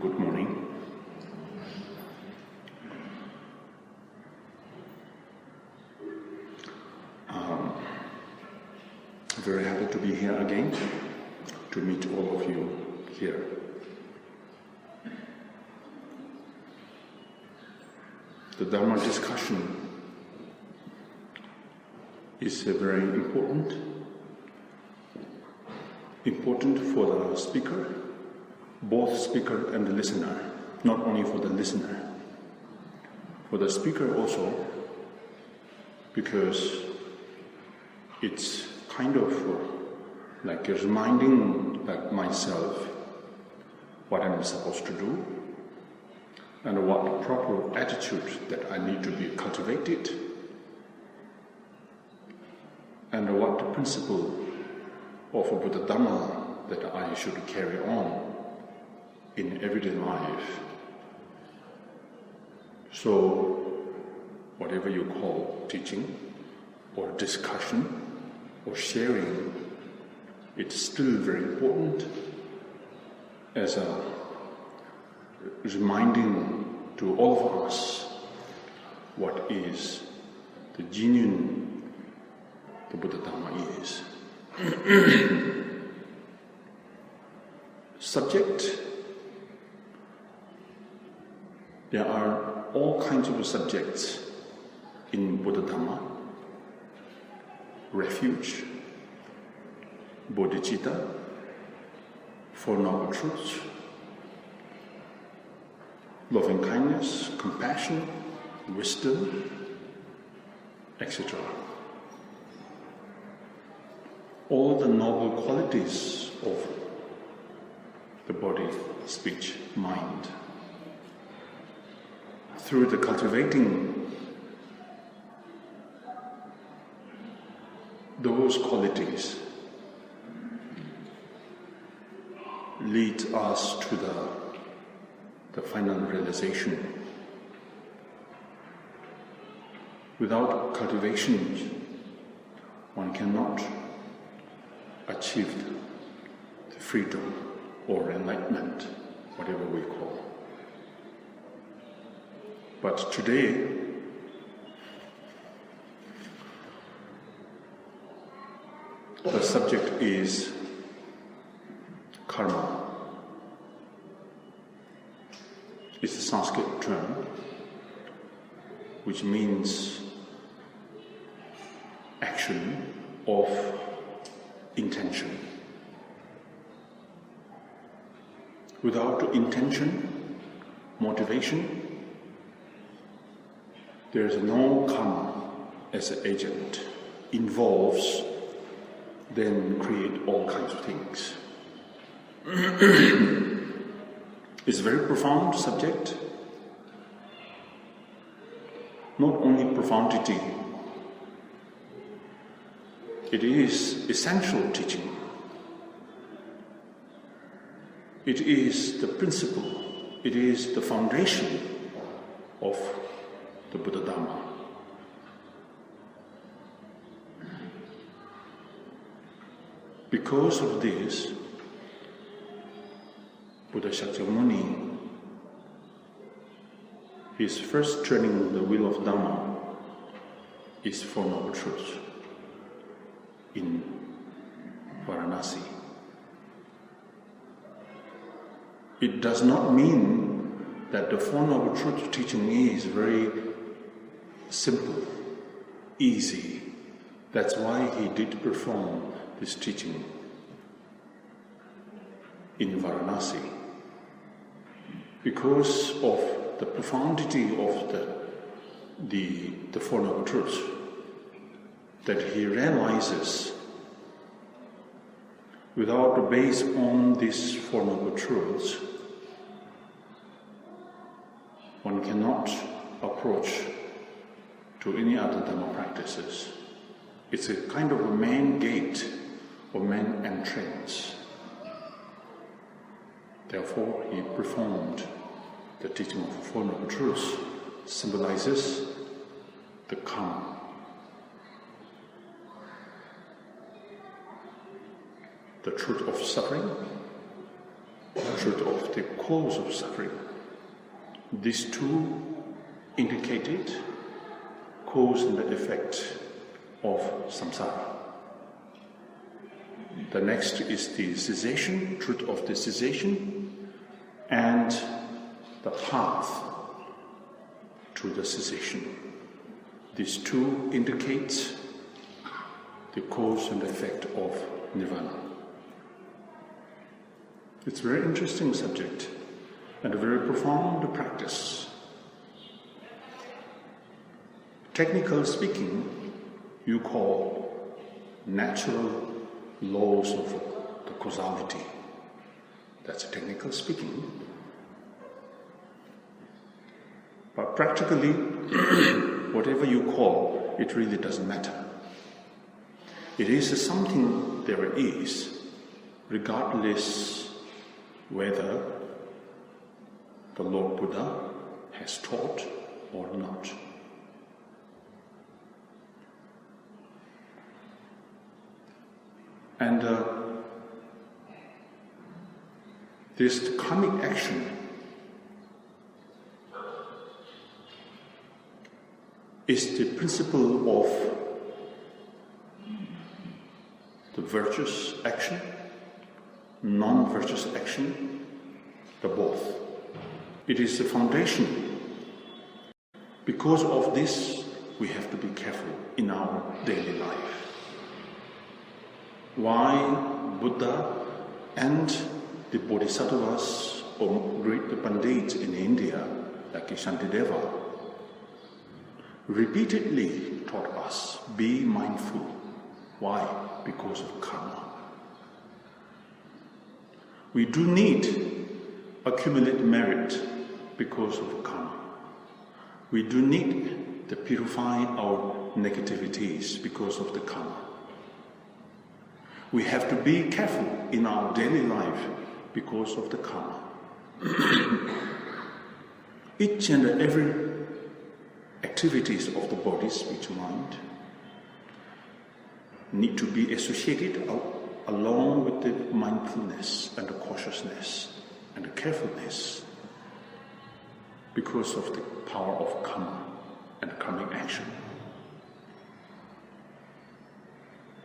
Good morning. Very happy to be here again, to meet all of you here. The Dharma discussion is very important for the speaker, both speaker and the listener, not only for the listener, for the speaker also, because it's kind of like reminding myself what I'm supposed to do and what proper attitude that I need to be cultivated and what the principle of Buddha Dhamma that I should carry on in everyday life. So whatever you call teaching or discussion or sharing, it's still very important as a reminding to all of us what is the genuine the Buddha Dhamma is. Subject, there are all kinds of subjects in Buddha Dhamma. Refuge, bodhicitta, Four Noble Truths, loving kindness, compassion, wisdom, etc. All the noble qualities of the body, speech, mind. Through the cultivating those qualities lead us to the final realization. Without cultivation, one cannot achieve the freedom or enlightenment, whatever we call. But today, the subject is karma. It's a Sanskrit term which means action of intention. Without intention, motivation, there is no karma as an agent. Involves, then create all kinds of things. It's a very profound subject. Not only profundity, it is essential teaching. It is the principle, it is the foundation of the Buddha Dhamma. Because of this, Buddha Shakyamuni, his first training the wheel of Dhamma is Four Noble Truths in Varanasi. It does not mean that the Four Noble Truths teaching is very simple, easy. That's why he did perform this teaching in Varanasi, because of the profundity of the Four Noble Truths, that he realizes without the base on these Four Noble Truths, one cannot approach to any other Dhamma practices. It's a kind of a main gate or main entrance. Therefore, he performed the teaching of the Four Noble Truths, symbolizes the karma. The truth of suffering, the truth of the cause of suffering. These two indicated cause and the effect of samsara. The next is the cessation, truth of the cessation, and the path to the cessation. These two indicate the cause and effect of nirvana. It's a very interesting subject and a very profound practice. Technically speaking, you call natural laws of the causality. That's technical speaking. But practically, whatever you call, it really doesn't matter. It is something there is, regardless whether the Lord Buddha has taught or not. And this karmic action is the principle of the virtuous action, non-virtuous action, the both. It is the foundation. Because of this, we have to be careful in our daily life. Why Buddha and the Bodhisattvas or great Pandits in India, like Shantideva, repeatedly taught us, be mindful. Why? Because of karma. We do need accumulate merit because of karma. We do need to purify our negativities because of the karma. We have to be careful in our daily life because of the karma. Each and every activities of the body, speech, mind need to be associated along with the mindfulness and the cautiousness and the carefulness because of the power of karma and karmic action.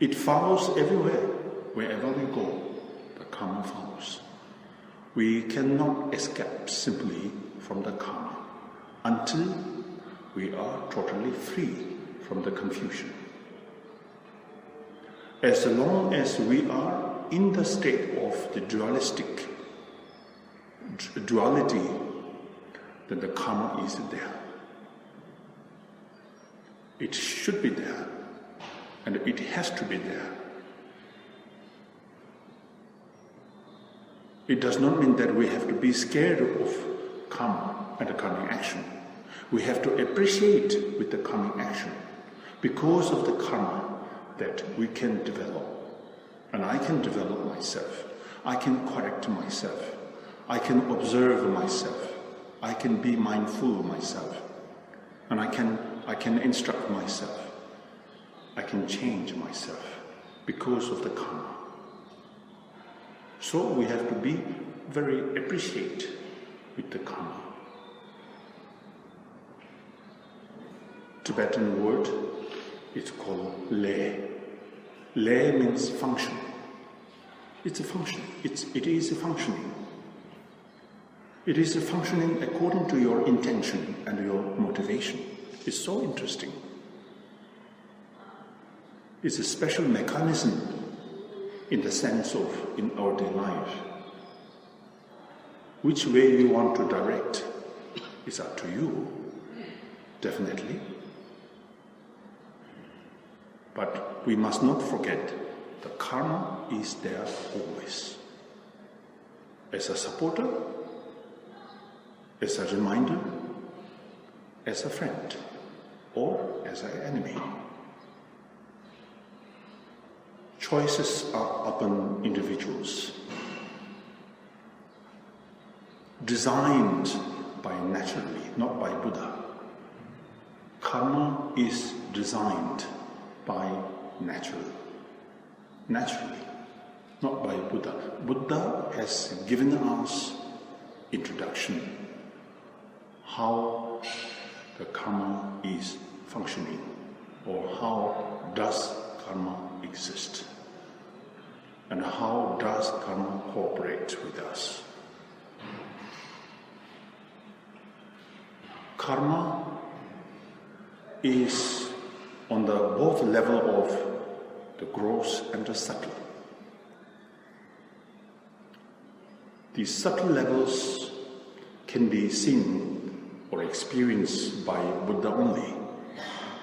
It follows everywhere, wherever we go, the karma follows. We cannot escape simply from the karma until we are totally free from the confusion. As long as we are in the state of the duality, then the karma is there. It should be there, and it has to be there. It does not mean that we have to be scared of karma and the karmic action. We have to appreciate with the karmic action because of the karma that we can develop. And I can develop myself. I can correct myself. I can observe myself. I can be mindful of myself. And I can instruct myself. I can change myself because of the karma. So we have to be very appreciate with the karma. Tibetan word, it's called le. Le means function. It's a function. It is a functioning. It is a functioning according to your intention and your motivation. It's so interesting. It's a special mechanism in the sense of in our daily life. Which way you want to direct is up to you, definitely. But we must not forget the karma is there always. As a supporter, as a reminder, as a friend, or as an enemy. Choices are upon individuals. Designed by naturally, not by Buddha. Karma is designed by naturally. not by Buddha. Buddha has given us introduction, how the karma is functioning, or how does karma exist, and how does karma cooperate with us. Karma is on the both level of the gross and the subtle. These subtle levels can be seen or experienced by Buddha only,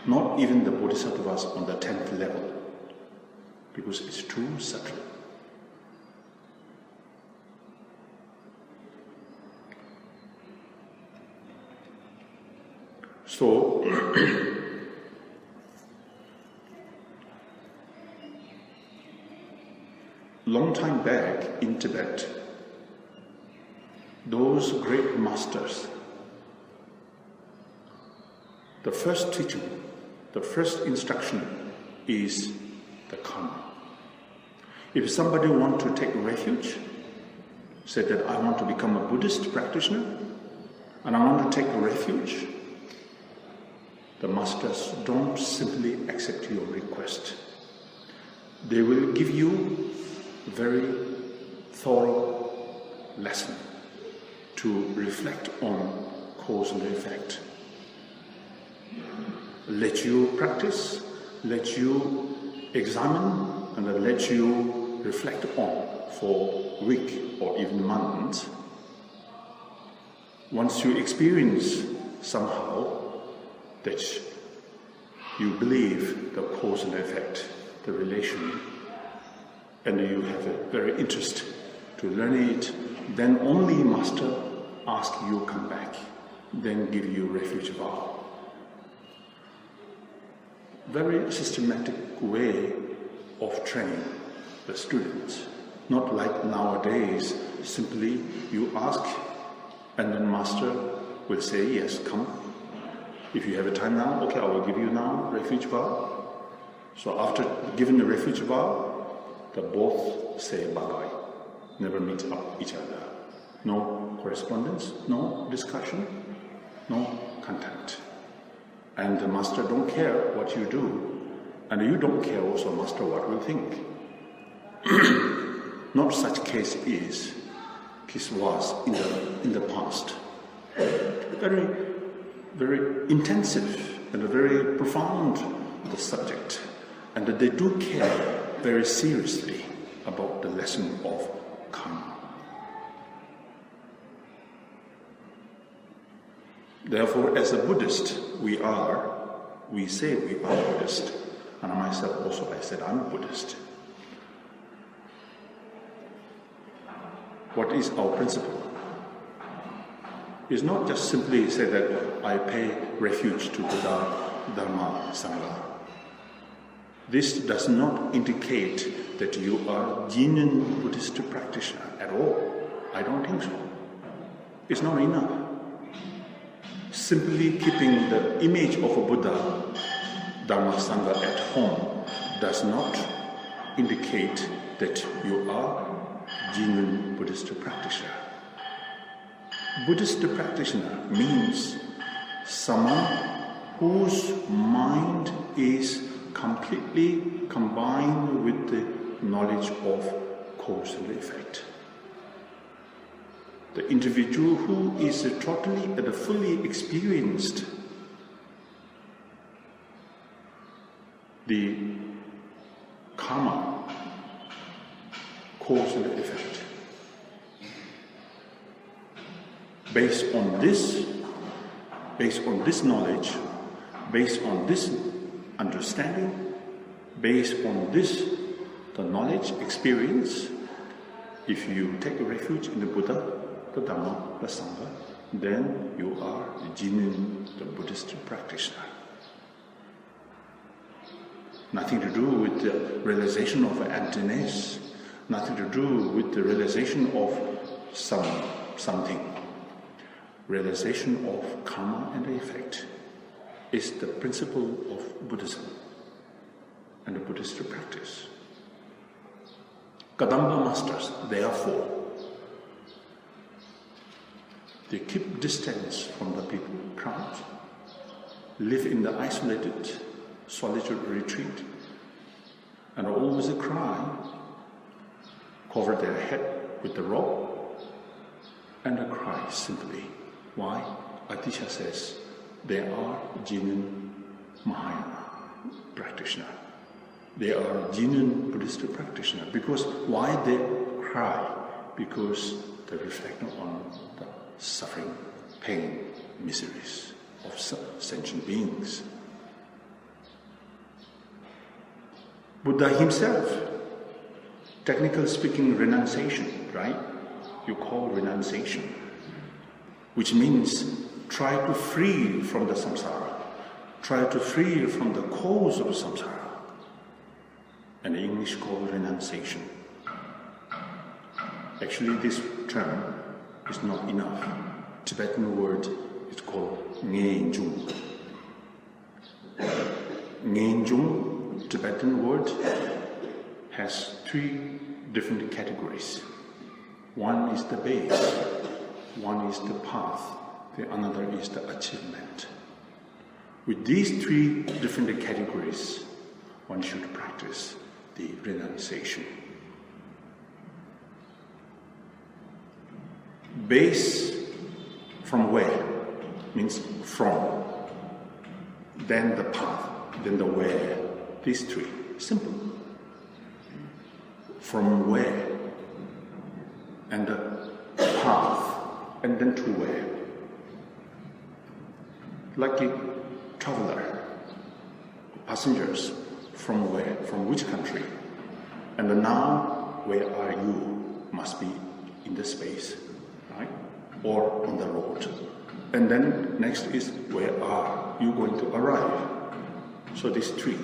not even the Bodhisattvas on the 10th level, because it's too subtle. So, long time back in Tibet, those great masters, the first teaching, the first instruction is the karma. If somebody wants to take refuge, say that I want to become a Buddhist practitioner and I want to take refuge, the masters don't simply accept your request. They will give you a very thorough lesson to reflect on cause and effect. Let you practice, let you examine, and let you reflect on for a week or even months. Once you experience somehow that you believe the cause and effect, the relation, and you have a very interest to learn it, then only master ask you come back, then give you refuge vow. Very systematic way of training the students, not like nowadays, simply you ask and then master will say, yes, come. If you have a time now, okay, I will give you now refuge vow. So after giving the refuge vow, the both say bye-bye, never meet up each other. No correspondence, no discussion, no contact. And the master don't care what you do, and you don't care also master what will think. Not such case was in the past. Very, very intensive and very profound the subject, and they do care very seriously about the lesson of karma. Therefore, as a Buddhist, we say we are Buddhist, and myself also I said I'm Buddhist. What is our principle? It's not just simply say that I pay refuge to Buddha, Dharma, Sangha. This does not indicate that you are genuine Buddhist practitioner at all. I don't think so. It's not enough. Simply keeping the image of a Buddha, Dharma, Sangha at home does not indicate that you are genuine Buddhist practitioner. Buddhist practitioner means someone whose mind is completely combined with the knowledge of cause and effect. The individual who is totally and fully experienced the karma, cause and effect. Based on this knowledge, based on this understanding, based on this, the knowledge, experience, if you take refuge in the Buddha, the Dhamma, the Sangha, then you are a genuine Buddhist practitioner. Nothing to do with the realization of emptiness, nothing to do with the realization of something. Realization of karma and effect is the principle of Buddhism and the Buddhist practice. Kadamba masters, therefore, they keep distance from the people crowd, live in the isolated, solitary retreat, and always cry, cover their head with the robe, and cry simply. Why? Atisha says they are genuine Mahayana practitioner. They are genuine Buddhist practitioner. Because why they cry? Because they reflect on the suffering, pain, miseries of sentient beings. Buddha himself, technically speaking, renunciation, right? You call renunciation, which means try to free from the samsara, try to free from the cause of samsara. And English called renunciation. Actually, this term is not enough. Tibetan word is called Ngenjung. Ngenjung, Tibetan word, has 3 different categories. One is the base, one is the path, the another is the achievement. With these 3 different categories, one should practice the renunciation. Base, from where? Means from. Then the path, then the where. These 3. Simple. From where? And the path, and then to where. Like a traveler, passengers, from where? From which country? And now, where are you? Must be in the space, right? Or on the road. And then next is, where are you going to arrive? So these 3.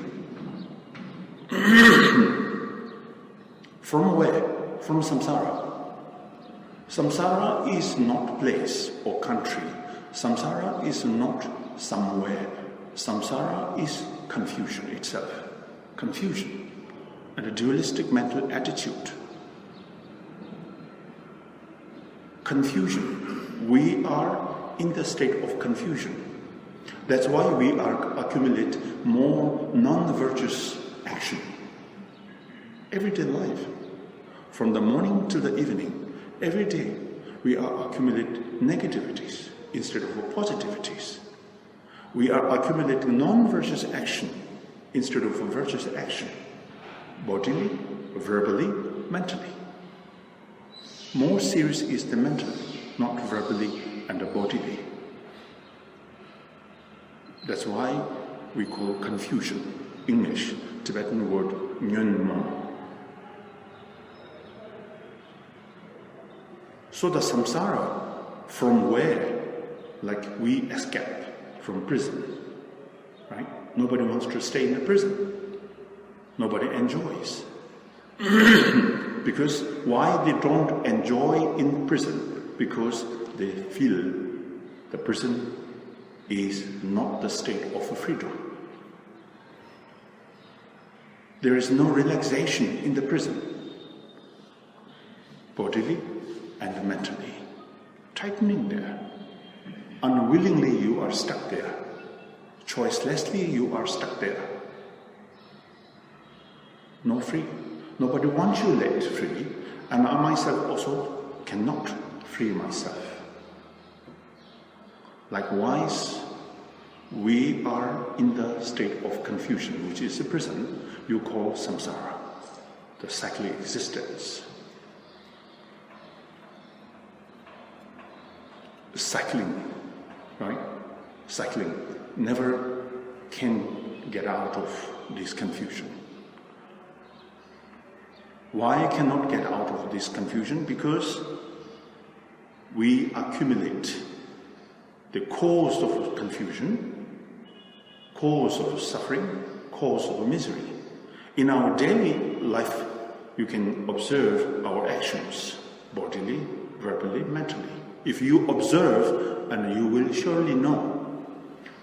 From where? From samsara. Samsara is not place or country. Samsara is not somewhere. Samsara is confusion itself. Confusion and a dualistic mental attitude. Confusion. We are in the state of confusion. That's why we accumulate more non-virtuous action. Everyday life, from the morning to the evening, every day we are accumulating negativities instead of positivities. We are accumulating non-virtuous action instead of virtuous action, bodily, verbally, mentally. More serious is the mental, not verbally and bodily. That's why we call confusion, English, Tibetan word, Nyenpa. So the samsara, from where, like we escape from prison, right? Nobody wants to stay in a prison. Nobody enjoys. Because why they don't enjoy in prison? Because they feel the prison is not the state of freedom. There is no relaxation in the prison, bodily and mentally. Tightening there. Unwillingly you are stuck there. Choicelessly you are stuck there. No free. Nobody wants you let free, and I myself also cannot free myself. Likewise, we are in the state of confusion, which is a prison you call samsara, the cyclic existence. Cycling, right? Cycling never can get out of this confusion. Why cannot get out of this confusion? Because we accumulate the cause of confusion, cause of suffering, cause of misery. In our daily life, you can observe our actions, bodily, verbally, mentally. If you observe, and you will surely know.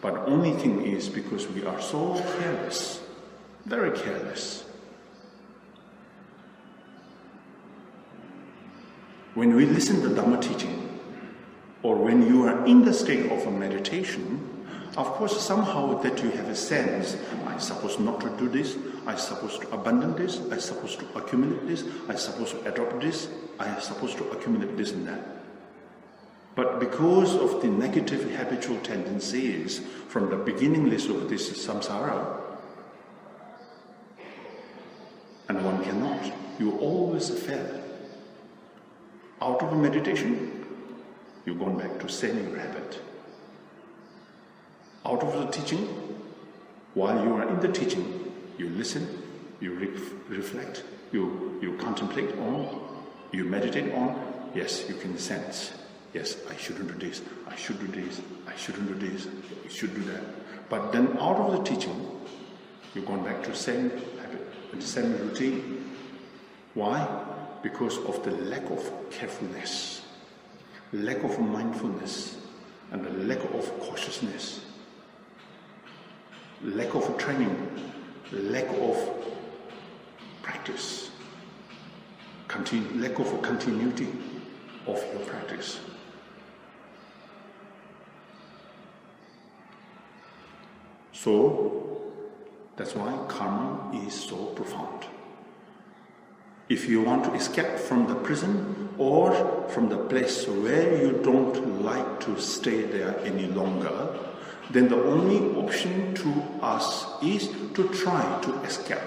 But only thing is because we are so careless, very careless. When we listen to Dhamma teaching, or when you are in the state of a meditation, of course somehow that you have a sense, I'm supposed not to do this, I'm supposed to abandon this, I'm supposed to accumulate this, I'm supposed to adopt this, I'm supposed to accumulate this and that. But because of the negative habitual tendencies from the beginning list of this samsara, and one cannot, you always fail. Out of meditation, you've gone back to same habit. Out of the teaching, while you are in the teaching, you listen, you reflect, you contemplate on, you meditate on, yes, you can sense, yes, I shouldn't do this, I should do this, I shouldn't do this, I should do that. But then out of the teaching, you've gone back to same habit, the same routine. Why? Because of the lack of carefulness, lack of mindfulness, and the lack of cautiousness, lack of training, lack of practice, lack of continuity of your practice. So, that's why karma is so profound. If you want to escape from the prison or from the place where you don't like to stay there any longer, then the only option to us is to try to escape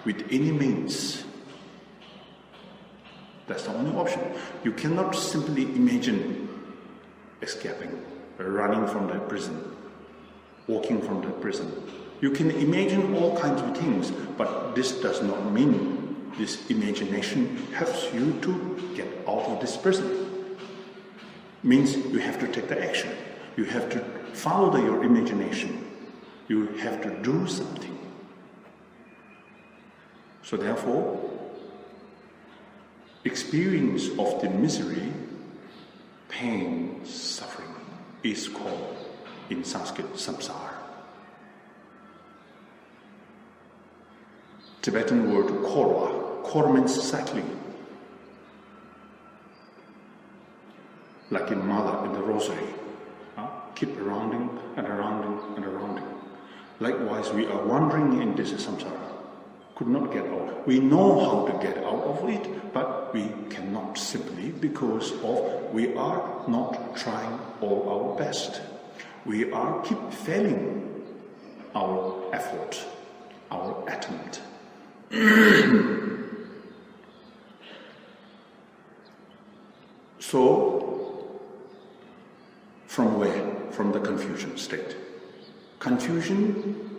with any means. That's the only option. You cannot simply imagine escaping, running from the prison, walking from the prison. You can imagine all kinds of things, but this does not mean this imagination helps you to get out of this prison. Means you have to take the action. You have to follow your imagination. You have to do something. So therefore, experience of the misery, pain, suffering is called in Sanskrit samsara. Tibetan word korwa. Korwa means cycling. Like in Mala in the Rosary. Keep rounding and rounding and rounding. Likewise, we are wandering in this samsara. Could not get out. We know how to get out of it, but we cannot simply because of we are not trying all our best. We are keep failing our effort, our attempt. So, from where? From the confusion state. Confusion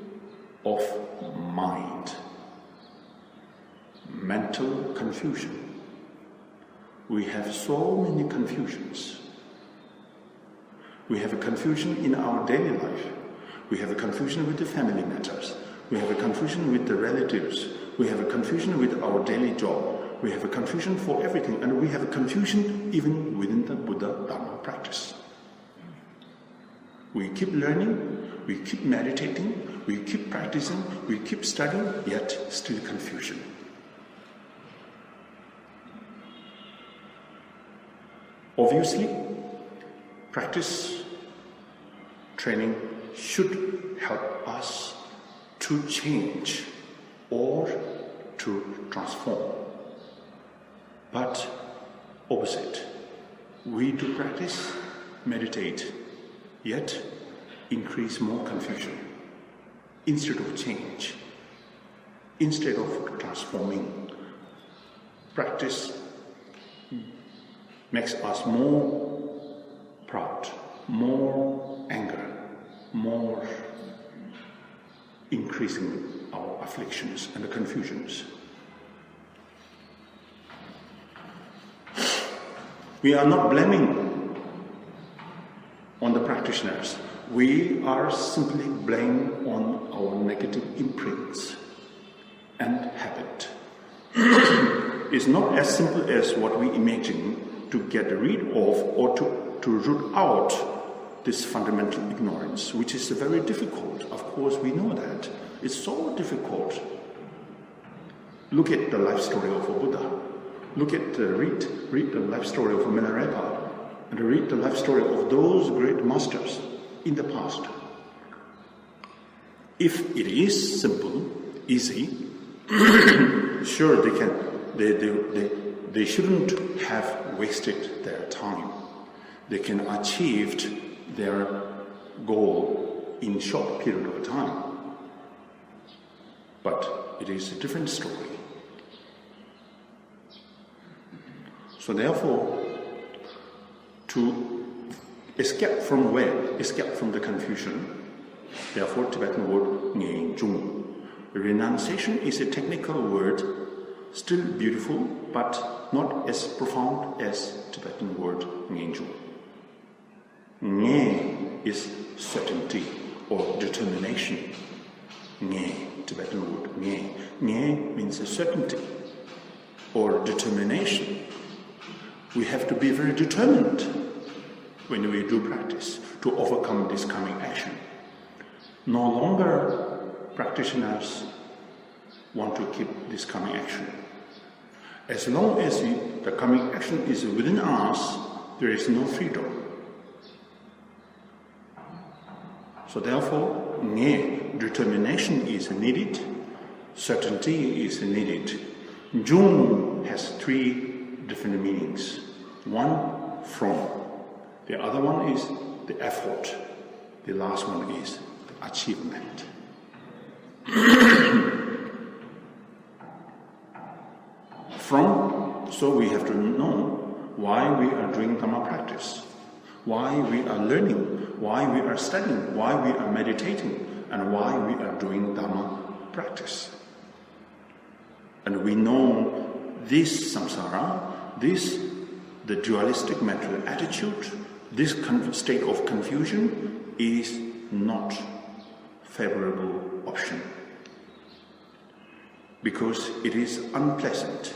of mind. Mental confusion. We have so many confusions. We have a confusion in our daily life. We have a confusion with the family matters. We have a confusion with the relatives. We have a confusion with our daily job. We have a confusion for everything. And we have a confusion even within the Buddha Dharma practice. We keep learning, we keep meditating, we keep practicing, we keep studying, yet still confusion. Obviously, practice, training should help us to change or to transform. But opposite, we do practice, meditate, yet increase more confusion instead of change, instead of transforming. Practice makes us more proud, more anger, more increasing our afflictions and the confusions. We are not blaming on the practitioners. We are simply blaming on our negative imprints and habit. It's not as simple as what we imagine to get rid of or to root out this fundamental ignorance, which is very difficult. Of course, we know that. It's so difficult. Look at the life story of a Buddha. read the life story of Milarepa, and read the life story of those great masters in the past. If it is simple, easy, sure they shouldn't have wasted their time. They can achieve their goal in short period of time. But it is a different story. So therefore, to escape from where? Escape from the confusion. Therefore, Tibetan word Nge Jung. Renunciation is a technical word, still beautiful, but not as profound as Tibetan word Nge Jung. Nge is certainty or determination. Nge, Tibetan word Nge. Nge means a certainty or determination. We have to be very determined when we do practice to overcome this coming action. No longer practitioners want to keep this coming action. As long as the coming action is within us, there is no freedom. So therefore, Nge, determination is needed, certainty is needed. Jung has three different meanings. One, from. The other one is the effort. The last one is the achievement. From, so we have to know why we are doing Dhamma practice, why we are learning, why we are studying, why we are meditating, and why we are doing Dhamma practice. And we know this samsara, the dualistic mental attitude, this state of confusion is not favorable option. Because it is unpleasant.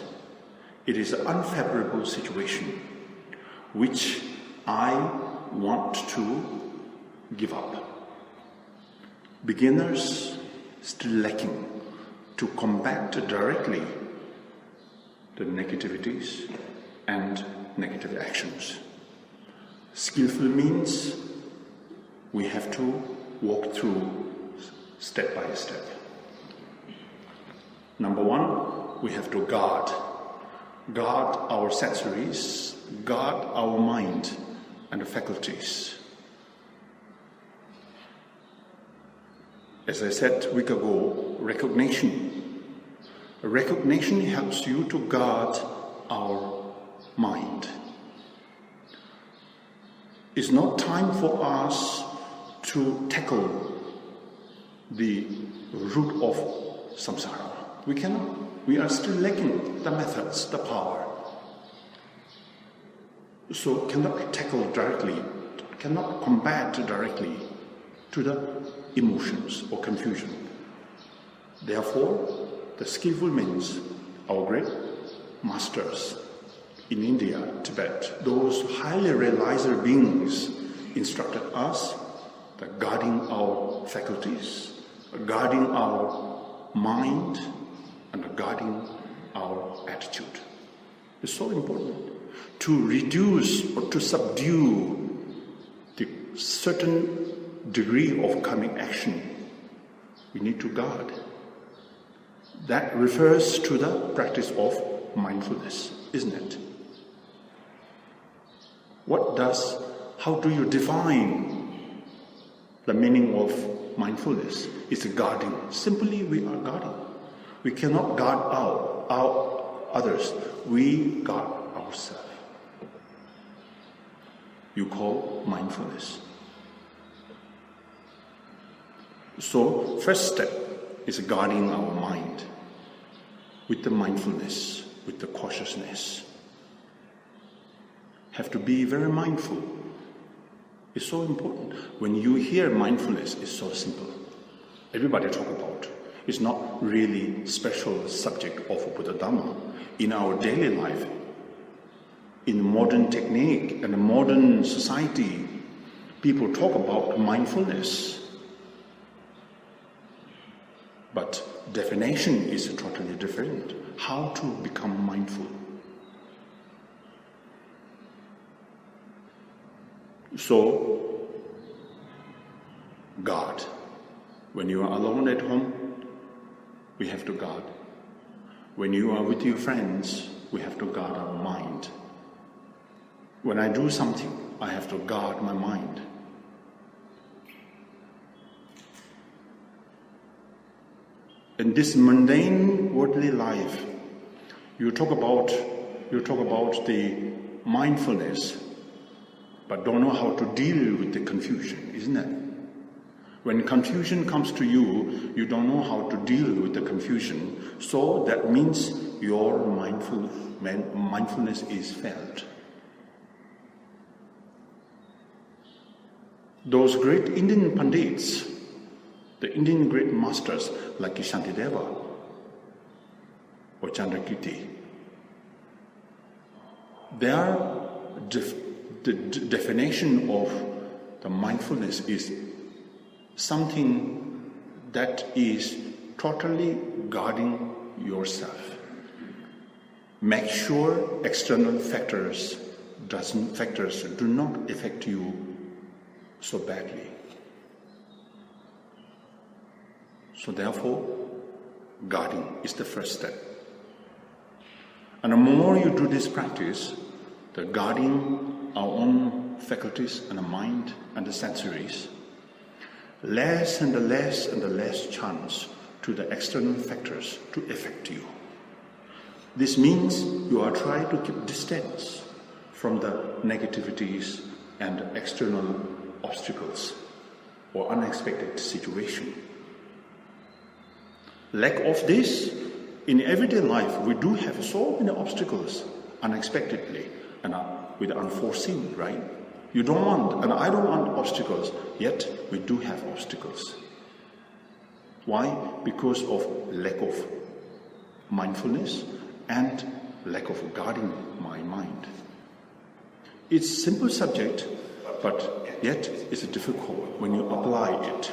It is an unfavorable situation which I want to give up. Beginners still lacking to combat directly the negativities and negative actions. Skillful means we have to walk through step by step. Number one, we have to guard our sensories, guard our mind and faculties. As I said a week ago, recognition. Recognition helps you to guard our mind. It's not time for us to tackle the root of samsara. We cannot. We are still lacking the methods, the power. So cannot tackle directly, cannot combat directly to the emotions or confusion. Therefore, the skillful means our great masters in India, Tibet, those highly realizer beings instructed us that guarding our faculties, guarding our mind, and guarding our attitude. It's so important to reduce or to subdue the certain degree of coming action. We need to guard. That refers to the practice of mindfulness, isn't it? How do you define the meaning of mindfulness? It's guarding. Simply we are guarding. We cannot guard our others. We guard ourselves. You call mindfulness. So, first step is guarding our mind with the mindfulness, with the cautiousness. Have to be very mindful. It's so important. When you hear mindfulness, it's so simple. Everybody talk about it. It's not really special subject of Buddha Dhamma. In our daily life, in modern technique and modern society, people talk about mindfulness. But definition is totally different. How to become mindful? So, guard. When you are alone at home, we have to guard. When you are with your friends, we have to guard our mind. When I do something, I have to guard my mind. In this mundane worldly life, you talk about the mindfulness, but don't know how to deal with the confusion, isn't it? When confusion comes to you, you don't know how to deal with the confusion, so that means your mindfulness is failed. Those great Indian Pandits, the Indian great masters like Shantideva or Chandrakirti, their the definition of the mindfulness is something that is totally guarding yourself. Make sure external factors do not affect you so badly. So therefore, guarding is the first step. And the more you do this practice, the guarding our own faculties and the mind and the sensories, less and less chance to the external factors to affect you. This means you are trying to keep distance from the negativities and external obstacles or unexpected situation. Lack of this, in everyday life, we do have so many obstacles unexpectedly and with unforeseen, right? You don't want, and I don't want obstacles, yet we do have obstacles. Why? Because of lack of mindfulness and lack of guarding my mind. It's a simple subject, but yet it's difficult when you apply it.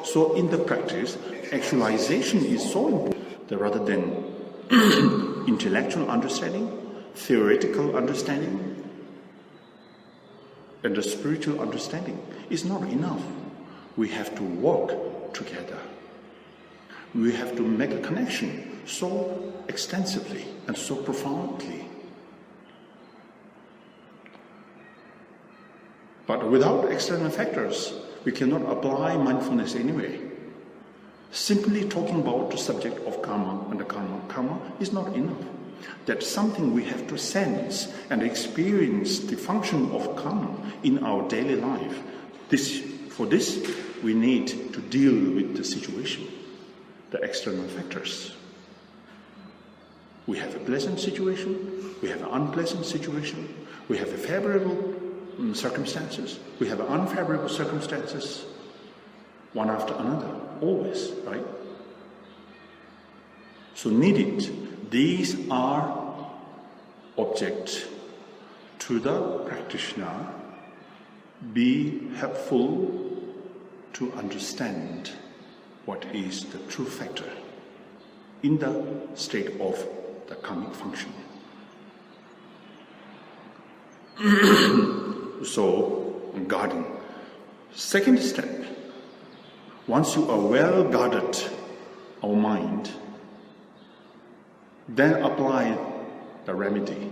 So in the practice, actualization is so important that rather than intellectual understanding, theoretical understanding, and the spiritual understanding is not enough. We have to work together. We have to make a connection so extensively and so profoundly. But without external factors, we cannot apply mindfulness anyway. Simply talking about the subject of karma and the karma is not enough. That's something we have to sense and experience the function of karma in our daily life. For this, we need to deal with the situation, the external factors. We have a pleasant situation, we have an unpleasant situation, we have a favorable circumstances, we have unfavorable circumstances, one after another, always, right? So needed, these are objects to the practitioner, be helpful to understand what is the true factor in the state of the karmic function. So, guarding. Second step, once you are well guarded our mind, then apply the remedy.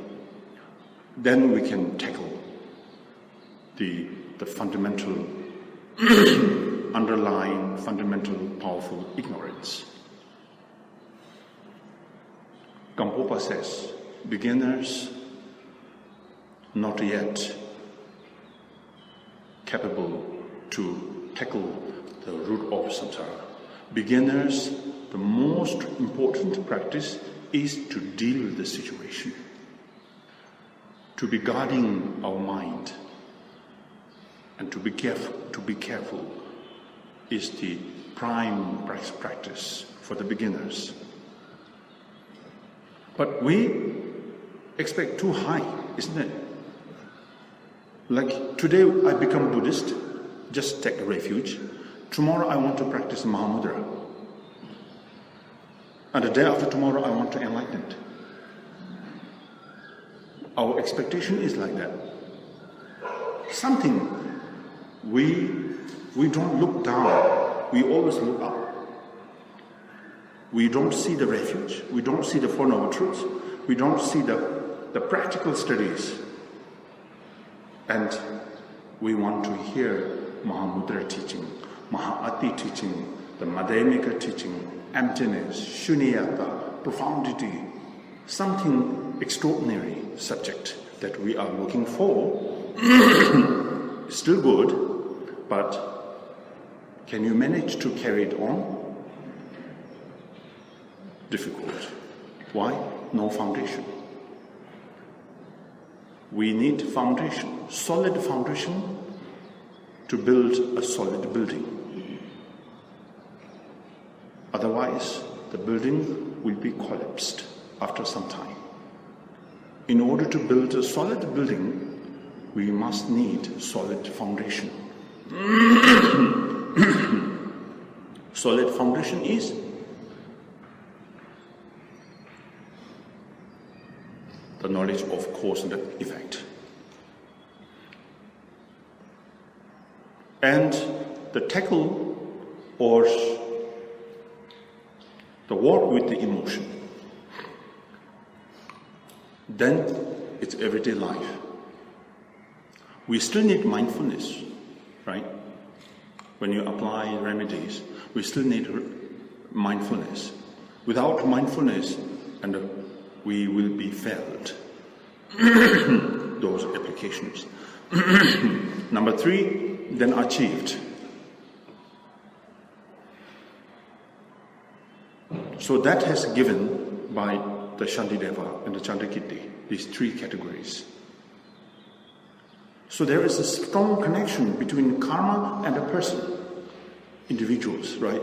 Then we can tackle the fundamental, underlying, fundamental, powerful ignorance. Gampopa says, beginners not yet capable to tackle the root of samsara. Beginners, the most important practice is to deal with the situation, to be guarding our mind, and to be careful is the prime practice for the beginners. But we expect too high, isn't it? Like today I become Buddhist, just take a refuge. Tomorrow I want to practice Mahamudra. And the day after tomorrow I want to enlightenment. Our expectation is like that. something we don't look down, we always look up. We don't see the refuge, we don't see the Four Noble Truths, we don't see the practical studies. And we want to hear Mahamudra teaching, Mahāati teaching, the Madhyamika teaching, emptiness, shunyata, profundity, something extraordinary subject that we are looking for. Still good, but can you manage to carry it on? Difficult. Why? No foundation. We need foundation, solid foundation to build a solid building. Otherwise, the building will be collapsed after some time. In order to build a solid building, we must need solid foundation. Solid foundation is the knowledge of cause and effect. And the tackle or the work with the emotion. Then it's everyday life. We still need mindfulness, right? When you apply remedies, we still need mindfulness. Without mindfulness, and we will be failed. Those applications. Number 3, then achieved. So that has given by the Shantideva and the Chandrakirti, these 3 categories. So there is a strong connection between karma and a person, individuals, right?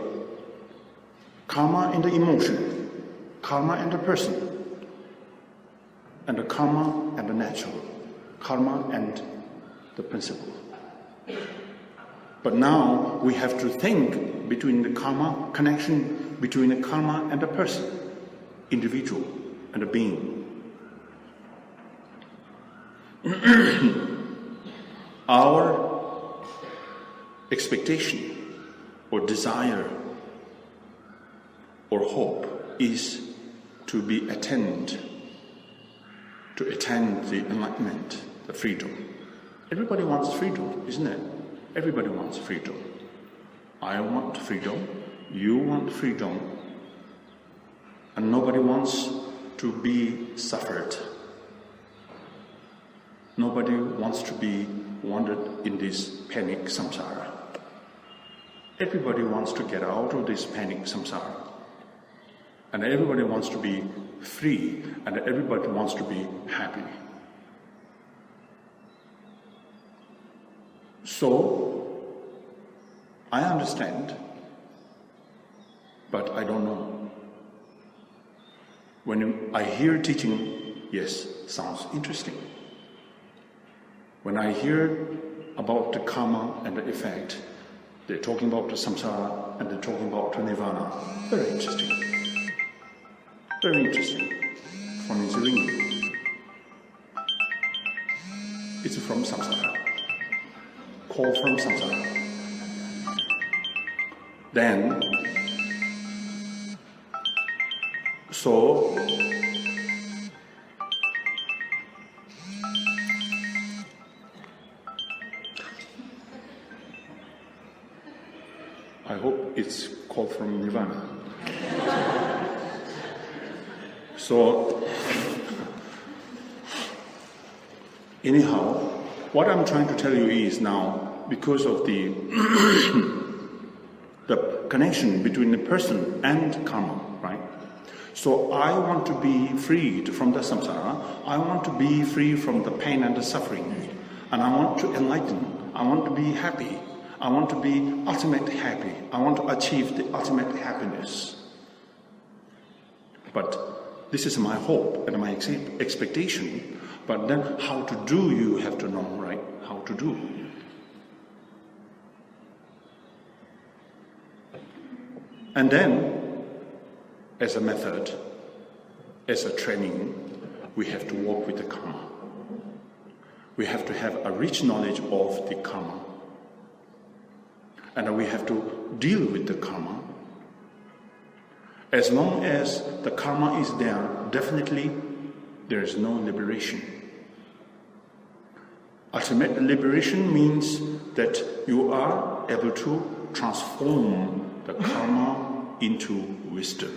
Karma and the emotion, karma and the person, and the karma and the natural, karma and the principle. But now we have to think between the karma, connection between the karma and the person, individual and a being. Our expectation or desire or hope is to be attained, to attain the enlightenment, the freedom. Everybody wants freedom, isn't it? Everybody wants freedom. I want freedom, you want freedom, and nobody wants to be suffered. Nobody wants to be wandered in this panic samsara. Everybody wants to get out of this panic samsara. And everybody wants to be free, and everybody wants to be happy. So, I understand, but I don't know. When I hear teaching, yes, sounds interesting. When I hear about the karma and the effect, they're talking about the samsara and they're talking about the nirvana. Very interesting. Very interesting. From his ring. It's from samsara. Call from samsara. Then, so, I hope it's called from nirvana. So, anyhow, what I'm trying to tell you is now, because of the the connection between the person and karma, right? So I want to be freed from the samsara, I want to be free from the pain and the suffering, and I want to enlighten, I want to be happy, I want to be ultimately happy, I want to achieve the ultimate happiness. But this is my hope and my expectation, but then how to do, you have to know, right? How to do. And then, as a method, as a training, we have to work with the karma. we have to have a rich knowledge of the karma. And we have to deal with the karma. As long as the karma is there, definitely there is no liberation. Ultimate liberation means that you are able to transform the karma into wisdom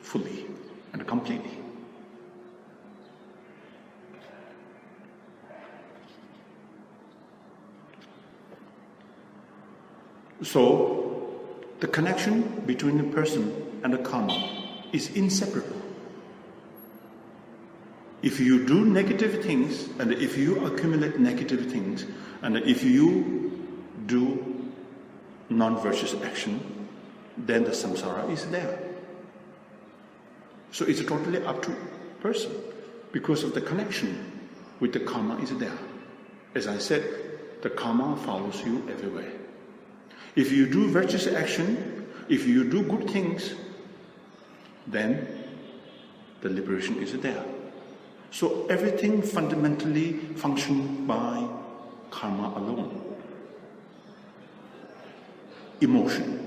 fully and completely. So, the connection between the person and the karma is inseparable. If you do negative things, and if you accumulate negative things, and if you do non-virtuous action, then the samsara is there. So it's totally up to person, because of the connection with the karma is there. As I said, the karma follows you everywhere. If you do virtuous action, if you do good things, then the liberation is there. So everything fundamentally functions by karma alone. Emotion.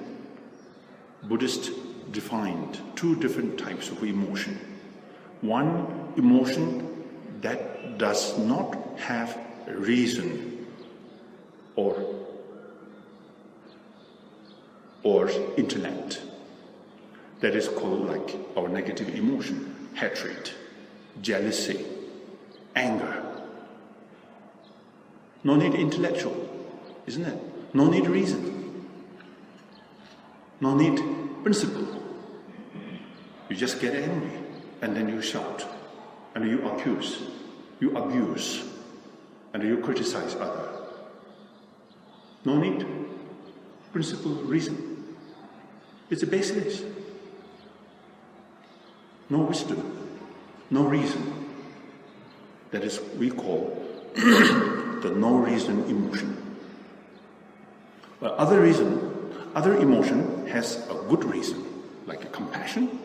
Buddhists defined two different types of emotion. One emotion that does not have reason or intellect. That is called like our negative emotion, hatred, jealousy, anger. No need intellectual, isn't it? No need reason. No need principle. You just get angry and then you shout and you accuse, you abuse, and you criticize others. No need principle, reason. It's a baseless. No wisdom, no reason. That is what we call the no reason emotion. But other emotion has a good reason, like a compassion,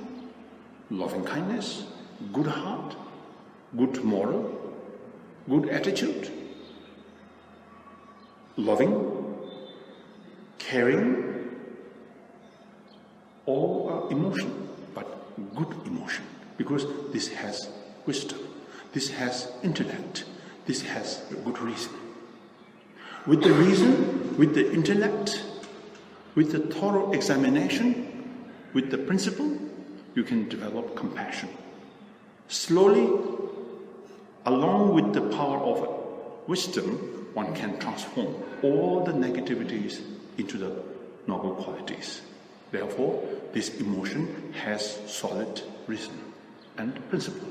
loving kindness, good heart, good moral, good attitude, loving, caring. All are emotion, but good emotion, because this has wisdom, this has intellect, this has a good reason. With the reason, with the intellect, with the thorough examination, with the principle, you can develop compassion. Slowly, along with the power of wisdom, one can transform all the negativities into the noble qualities. Therefore, this emotion has solid reason and principle.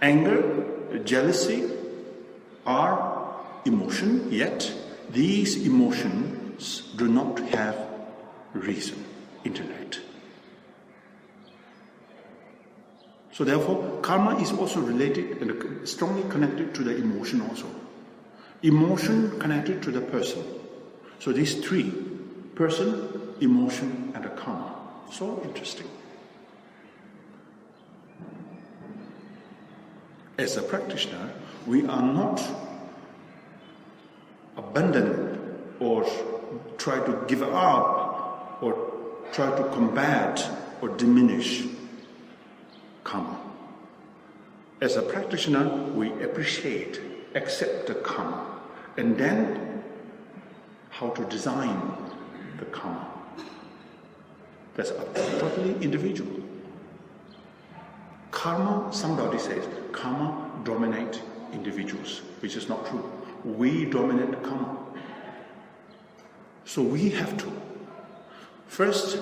Anger, jealousy are emotion, yet these emotions do not have reason, intellect. So therefore, karma is also related and strongly connected to the emotion also. Emotion connected to the person. So these three, person, emotion, and a karma. So interesting. As a practitioner, we are not abandoned or try to give up or try to combat or diminish karma. As a practitioner, we appreciate, accept the karma, and then how to design the karma. That's totally individual. Karma, somebody says, karma dominates individuals, which is not true. We dominate karma. So we have to first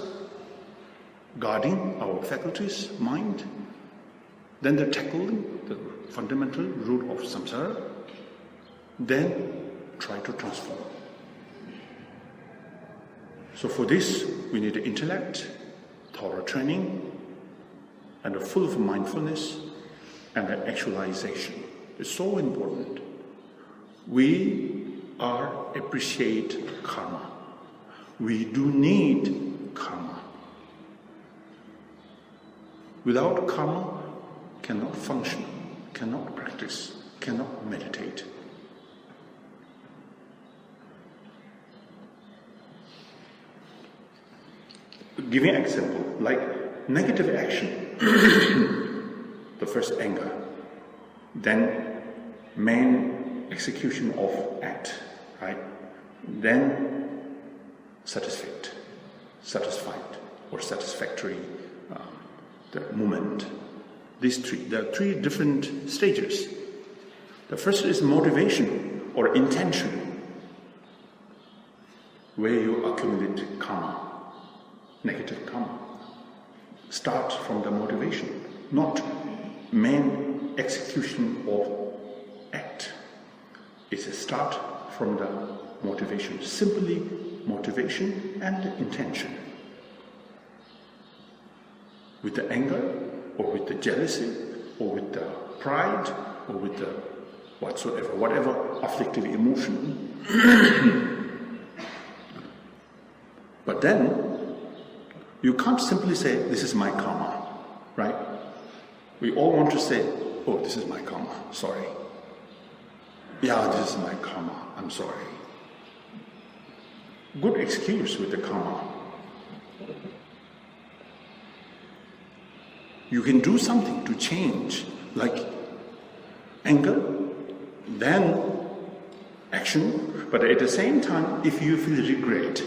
guarding our faculties, mind, then the tackling the fundamental root of samsara, then try to transform. So for this, we need intellect, thorough training, and a full of mindfulness and actualization. It's so important. We appreciate karma. We do need karma. Without karma, cannot function, cannot practice, cannot meditate. Giving an example, like negative action, the first anger, then main execution of act, right? Then satisfied or satisfactory, the moment. These three, there are three different stages. The first is motivation or intention, where you accumulate karma, negative karma. Start from the motivation, not main execution of act. It's a start from the motivation, simply motivation and intention. With the anger, or with the jealousy, or with the pride, or with the whatever afflictive emotion. But then, you can't simply say, this is my karma, right? We all want to say, oh, this is my karma, sorry. Yeah, this is my karma, I'm sorry. Good excuse with the karma. You can do something to change, like anger, then action, but at the same time, if you feel regret,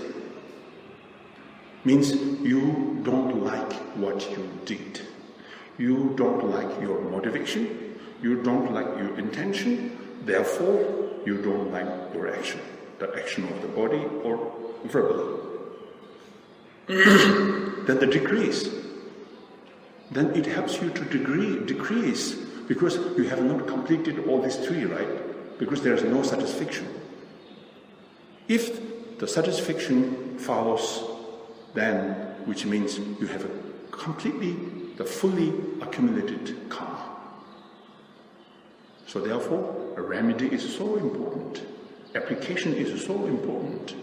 means you don't like what you did. You don't like your motivation, you don't like your intention, therefore you don't like your action, the action of the body or verbally. Then the decrease. Then it helps you to decrease, because you have not completed all these three, right? Because there is no satisfaction. If the satisfaction follows, then, which means you have the fully accumulated karma. So therefore, a remedy is so important. Application is so important.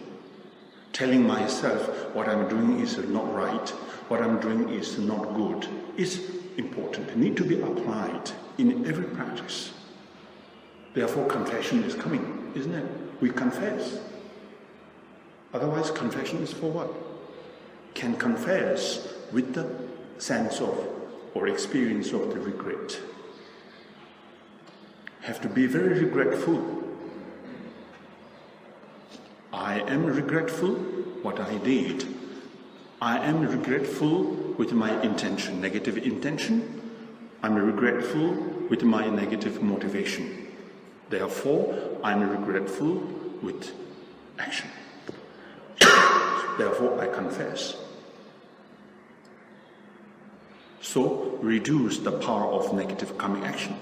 Telling myself what I'm doing is not right, what I'm doing is not good, is important. It needs to be applied in every practice. Therefore, confession is coming, isn't it? We confess. Otherwise, confession is for what? Can confess with the sense of or experience of the regret. Have to be very regretful. I am regretful what I did. I am regretful with my intention, negative intention. I'm regretful with my negative motivation. Therefore, I'm regretful with action. Therefore, I confess. So, reduce the power of negative karmic action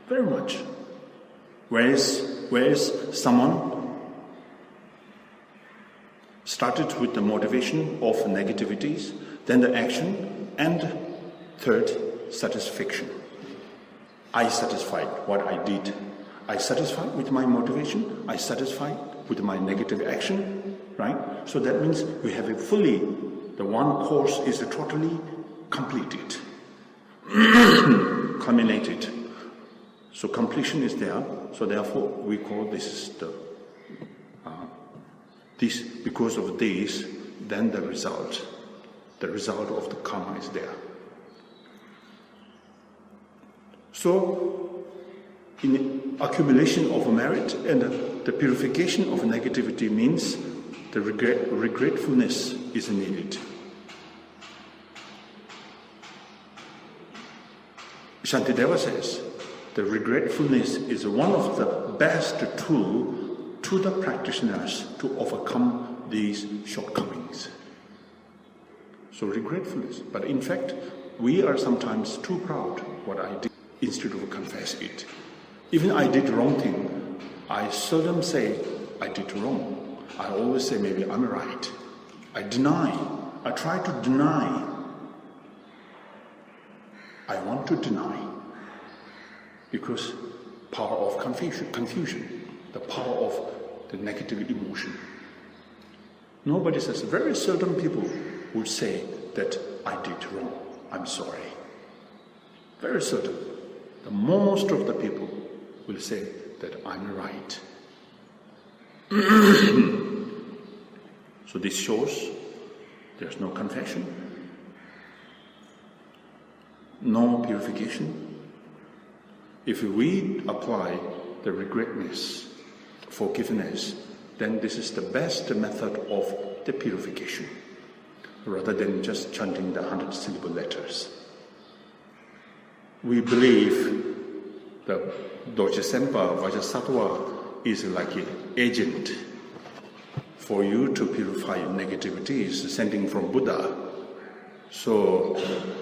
very much. Whereas someone started with the motivation of negativities, then the action, and third, satisfaction. I satisfied what I did. I satisfied with my motivation. I satisfied with my negative action, right? So that means we have the one course is totally completed, culminated. So completion is there. So therefore, we call this because of this, then the result of the karma is there. So, in accumulation of merit and the purification of negativity means the regretfulness is needed. Shantideva says, the regretfulness is one of the best tools to the practitioners to overcome these shortcomings. So regretfulness. But in fact, we are sometimes too proud what I did instead of confess it. Even I did wrong thing, I seldom say I did wrong. I always say maybe I'm right. I deny. I try to deny. I want to deny. Because power of confusion, the power of the negative emotion. Nobody says, very seldom people would say that I did wrong, I'm sorry. Very seldom. The most of the people will say that I'm right. So this shows there's no confession, no purification. If we apply the regretness, forgiveness, then this is the best method of the purification, rather than just chanting the 100-syllable letters. We believe that Dorje Senpa Vajrasattva is like an agent for you to purify negativities sending from Buddha. So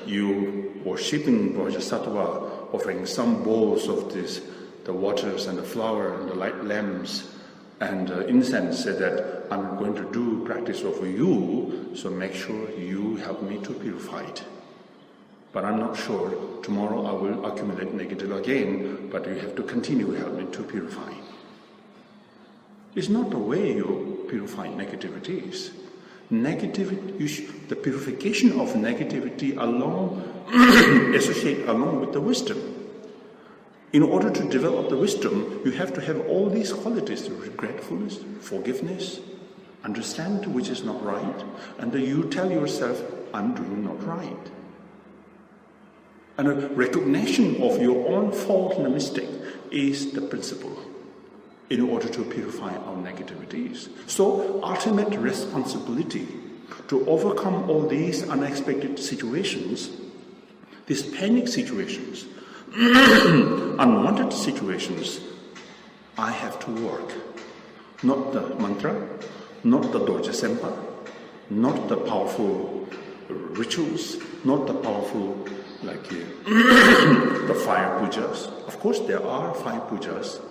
you worshipping Vajrasattva, offering some bowls of this, the waters and the flower and the light lamps and incense, say that I'm going to do practice over you, so make sure you help me to purify it. But I'm not sure, tomorrow I will accumulate negative again, but you have to continue help me to purify. It's not the way you purify negativities. The purification of negativity alone, associate along with the wisdom. In order to develop the wisdom, you have to have all these qualities, regretfulness, forgiveness, understand which is not right, and then you tell yourself, I'm doing not right. And a recognition of your own fault and mistake is the principle in order to purify our negativities. So, ultimate responsibility to overcome all these unexpected situations, these panic situations, unwanted situations, I have to work. Not the mantra, not the Dorje Senpa, not the powerful rituals, not the powerful the fire pujas. Of course, there are fire pujas,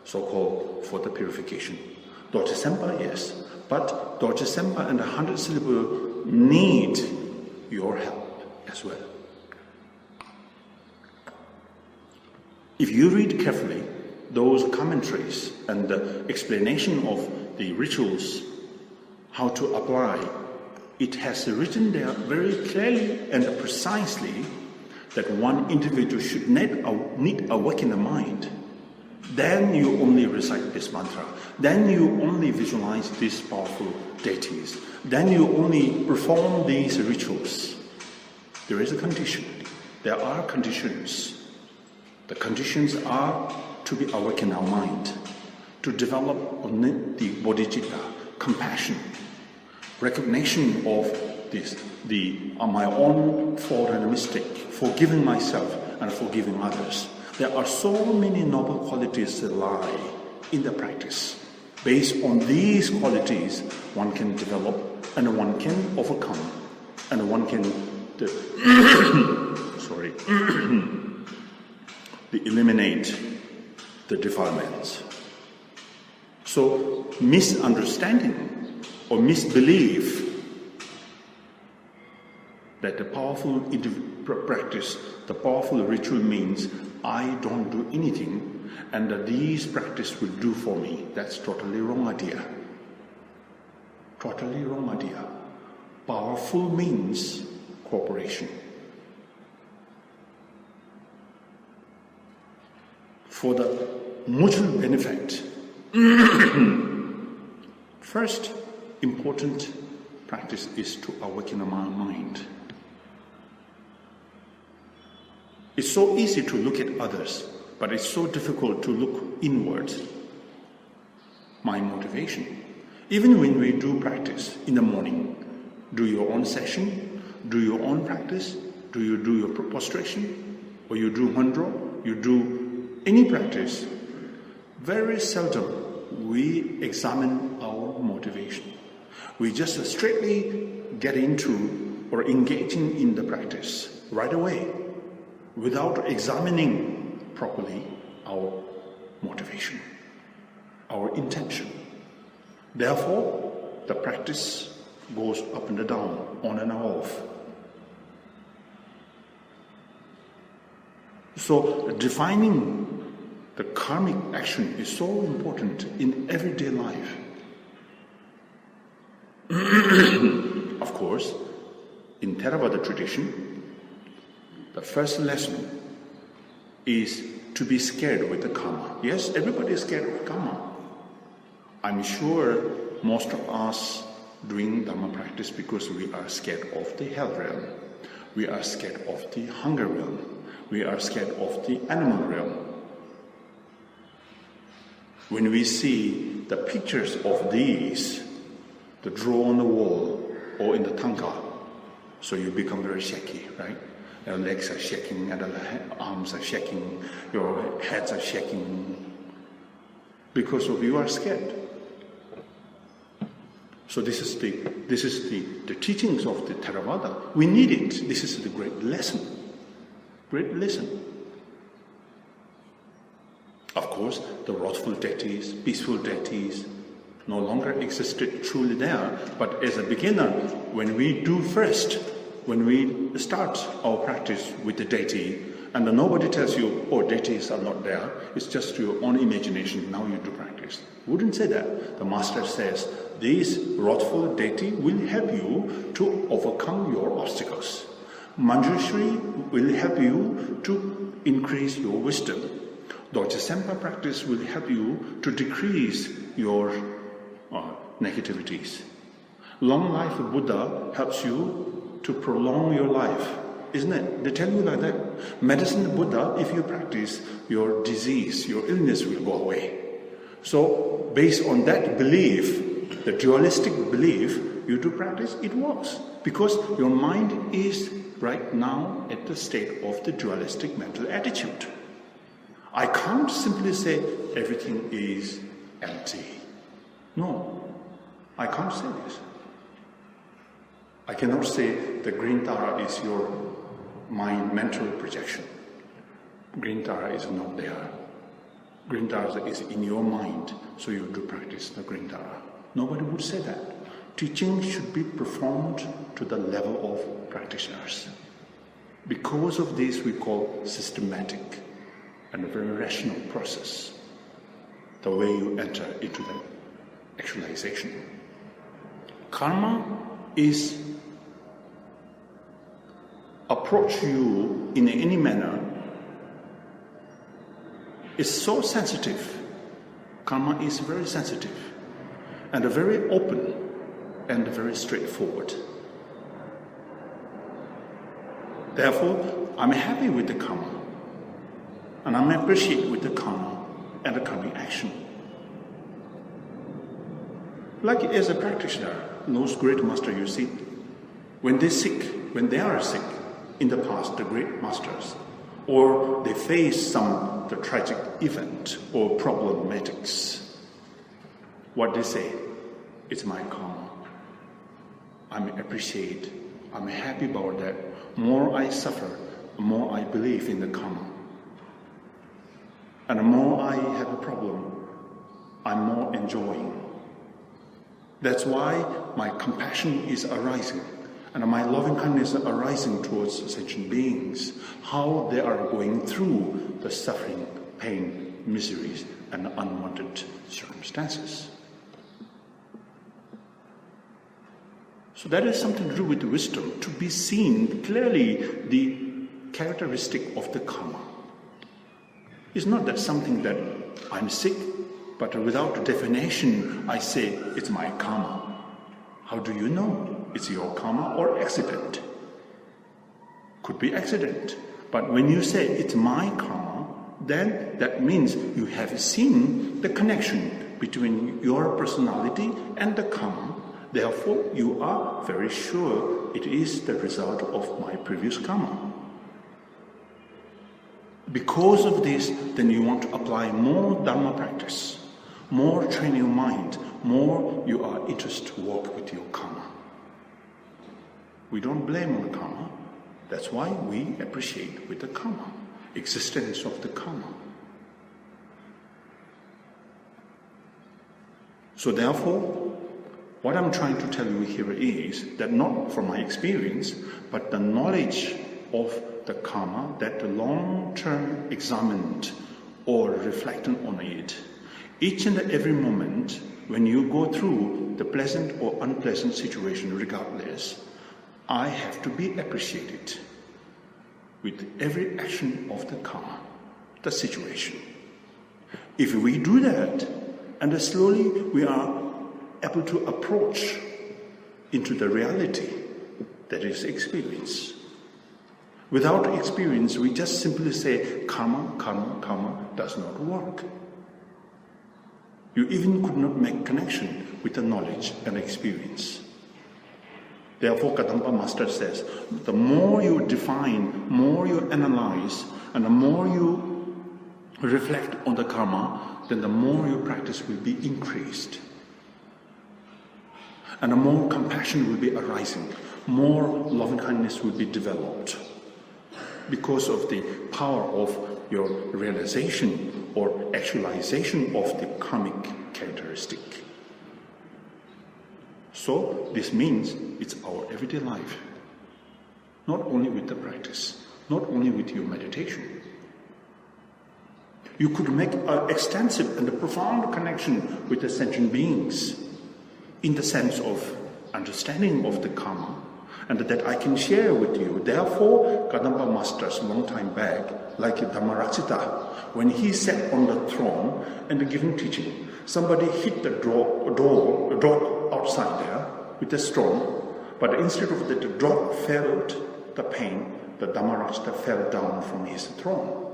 so-called for the purification. Dorje Senpa, yes, but Dorje Senpa and the 100-syllable need your help as well. If you read carefully those commentaries and the explanation of the rituals, how to apply, it has written there very clearly and precisely that one individual should need a work in the mind. Then you only recite this mantra. Then you only visualize these powerful deities. Then you only perform these rituals. There is a condition. There are conditions. The conditions are to be awake in our mind, to develop the bodhicitta, compassion, recognition of this, my own fault and mistake, forgiving myself and forgiving others. There are so many noble qualities that lie in the practice. Based on these qualities, one can develop and one can overcome and one can eliminate the defilements. So misunderstanding or misbelief that the powerful practice, the powerful ritual means I don't do anything and that these practice will do for me. That's totally wrong idea. Totally wrong idea. Powerful means cooperation. For the mutual benefit, first important practice is to awaken our mind. It's so easy to look at others, but it's so difficult to look inwards. My motivation. Even when we do practice in the morning, do your own session, do your own practice, do you do your prostration, or you do mandra, you do any practice, very seldom we examine our motivation. We just straightly get into or engaging in the practice right away without examining properly our motivation, our intention. Therefore, the practice goes up and down, on and off. So defining the karmic action is so important in everyday life. Of course, in Theravada tradition, the first lesson is to be scared with the karma. Yes, everybody is scared of karma. I'm sure most of us doing Dhamma practice because we are scared of the hell realm. We are scared of the hunger realm. We are scared of the animal realm. When we see the pictures of these, the draw on the wall or in the tanka, so you become very shaky, right? Your legs are shaking, and the arms are shaking, your heads are shaking, because of you are scared. So this is the teachings of the Theravada. We need it. This is the great lesson. Great lesson. Of course, the wrathful deities, peaceful deities, no longer existed truly there. But as a beginner, when we start our practice with the deity, and nobody tells you, oh, deities are not there, it's just your own imagination, now you do practice. Wouldn't say that. The master says, this wrathful deity will help you to overcome your obstacles. Manjushri will help you to increase your wisdom. Dorje Sempa practice will help you to decrease your negativities. Long life Buddha helps you to prolong your life. Isn't it? They tell you like that. Medicine Buddha, if you practice, your disease, your illness will go away. So, based on that belief, the dualistic belief, you do practice, it works. Because your mind is right now at the state of the dualistic mental attitude. I can't simply say everything is empty. No, I can't say this. I cannot say the green Tara is your mind mental projection. Green Tara is not there. Green Tara is in your mind, so you do practice the green Tara. Nobody would say that. Teaching should be performed to the level of practitioners. Because of this, we call systematic and a very rational process, the way you enter into the actualization. Karma is approach you in any manner is so sensitive. Karma is very sensitive and very open and very straightforward. Therefore, I'm happy with the karma and I'm appreciative with the karma and the karmic action. Like as a practitioner, those great masters you see, when they are sick in the past, the great masters, or they face the tragic event or problematics, what they say, it's my karma. I'm appreciate, I'm happy about that. More I suffer, more I believe in the karma. And the more I have a problem, I'm more enjoying. That's why my compassion is arising and my loving kindness is arising towards sentient beings, how they are going through the suffering, pain, miseries, and unwanted circumstances. So that is something to do with the wisdom, to be seen clearly the characteristic of the karma. It's not that something that I'm sick, but without definition, I say it's my karma. How do you know it's your karma or accident? Could be accident. But when you say it's my karma, then that means you have seen the connection between your personality and the karma. Therefore, you are very sure it is the result of my previous karma. Because of this, then you want to apply more Dharma practice, more train your mind, more you are interested to work with your karma. We don't blame on the karma. That's why we appreciate with the karma, existence of the karma. So therefore, what I'm trying to tell you here is that not from my experience, but the knowledge of the karma, that the long-term examined or reflecting on it, each and every moment when you go through the pleasant or unpleasant situation regardless, I have to be appreciated with every action of the karma. the situation. If we do that, and slowly we are able to approach into the reality that is experience. Without experience, we just simply say, karma, karma, karma does not work. You even could not make connection with the knowledge and experience. Therefore, Kadampa Master says, the more you define, more you analyze, and the more you reflect on the karma, then the more your practice will be increased. And the more compassion will be arising, more loving-kindness will be developed because of the power of your realization or actualization of the karmic characteristic. So this means it's our everyday life, not only with the practice, not only with your meditation. You could make an extensive and a profound connection with the sentient beings in the sense of understanding of the karma, and that I can share with you. Therefore, Kadampa Masters, long time back, like Dhammaraksita, when he sat on the throne and giving teaching, somebody hit the door outside there with a stone, but instead of that, the dog felt the pain, the Dhammaraksita fell down from his throne.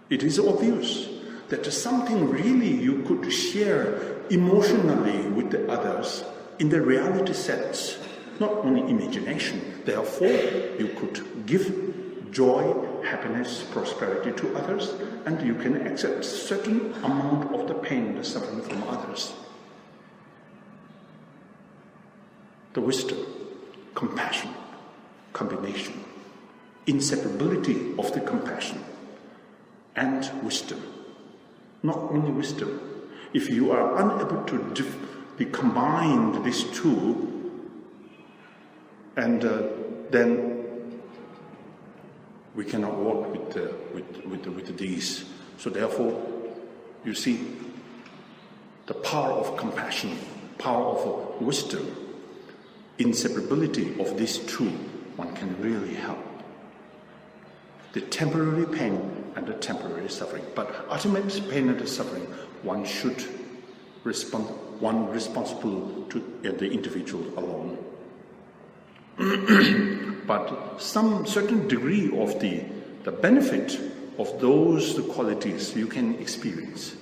It is obvious that something really you could share emotionally with the others in the reality sense, not only imagination. Therefore, you could give joy, happiness, prosperity to others, and you can accept certain amount of the pain, the suffering from others. The wisdom, compassion, combination, inseparability of the compassion and wisdom. Not only wisdom. If you are unable to combine these two, and then we cannot work with these. So therefore, you see, the power of compassion, power of wisdom, inseparability of these two, one can really help. The temporary pain and the temporary suffering. But ultimate pain and the suffering, one should respond, one responsible to the individual alone. But some certain degree of the benefit of those qualities you can experience.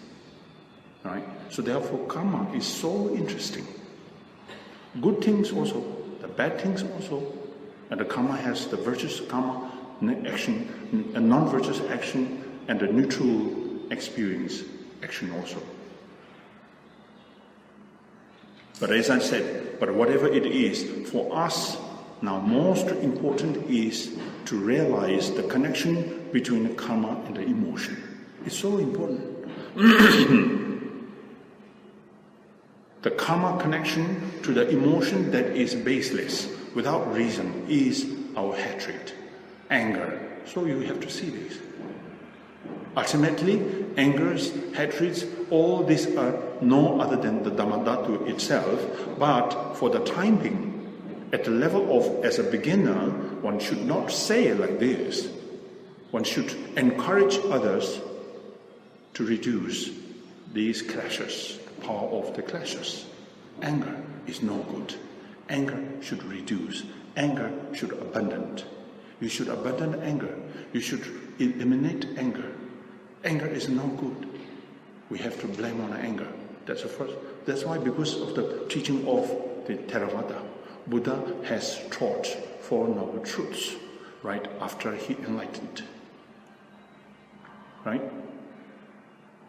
Right? So therefore karma is so interesting. Good things also, the bad things also, and the karma has the virtuous karma, action, a non-virtuous action, and a neutral experience action also. But as I said, but whatever it is, for us now most important is to realize the connection between the karma and the emotion. It's so important. The karma connection to the emotion that is baseless, without reason, is our hatred, anger. So you have to see this. Ultimately, angers, hatreds, all these are no other than the Dhammadhatu itself, but for the time being, at the level of, as a beginner, one should not say like this. One should encourage others to reduce these clashes, the power of the clashes. Anger is no good. Anger should reduce. Anger should abandon. You should abandon anger. You should eliminate anger. Anger is no good. We have to blame on anger. That's the first. That's why, because of the teaching of the Theravada, Buddha has taught Four Noble Truths right after he enlightened. Right?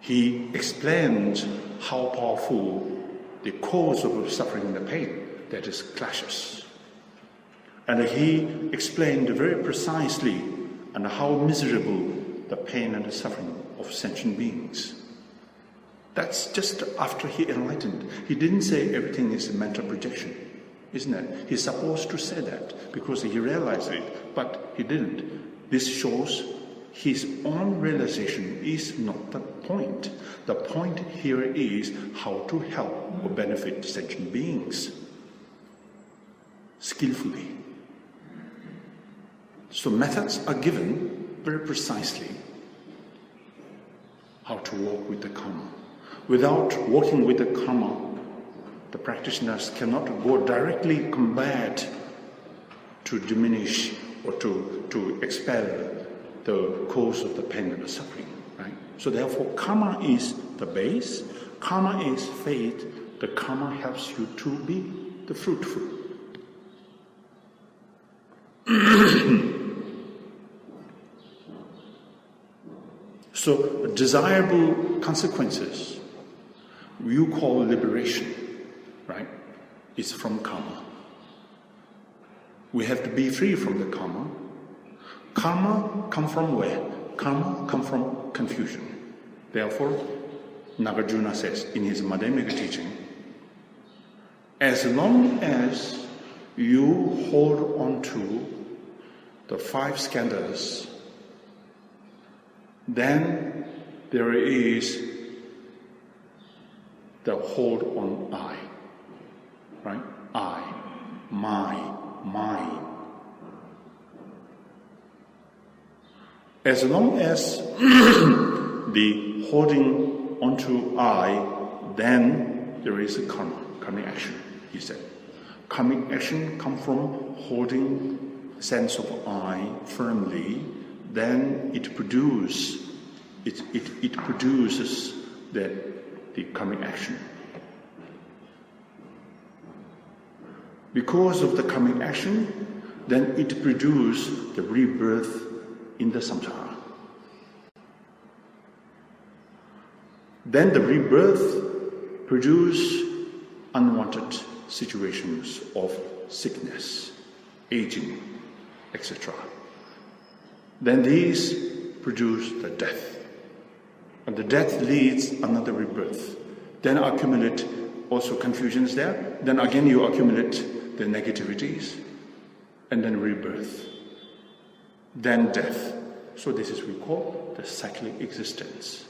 He explained how powerful the cause of suffering and the pain, that is clashes. And he explained very precisely and how miserable the pain and the suffering of sentient beings. That's just after he enlightened. He didn't say everything is a mental projection, isn't it? He's supposed to say that because he realized it, but he didn't. This shows his own realization is not the point. The point here is how to help or benefit sentient beings skillfully. So methods are given, very precisely how to work with the karma. Without working with the karma, the practitioners cannot go directly combat to diminish or to expel the cause of the pain and the suffering, right? So therefore, karma is the base, karma is faith, the karma helps you to be the fruitful. So desirable consequences you call liberation, right? It's from karma. We have to be free from the karma. Karma come from where? Karma come from confusion. Therefore, Nagarjuna says in his Madhyamika teaching, as long as you hold on to the 5 skandhas, then there is the hold on I, right? I, my, mine. As long as the holding onto I, then there is a karmic action, he said. Karmic action comes from holding sense of I firmly, then it produces the karmic action. Because of the karmic action, then it produces the rebirth in the samsara. Then the rebirth produces unwanted situations of sickness, aging, etc. Then these produce the death. And the death leads another rebirth. Then accumulate also confusions there. Then again you accumulate the negativities. And then rebirth. Then death. So this is we call the cyclic existence.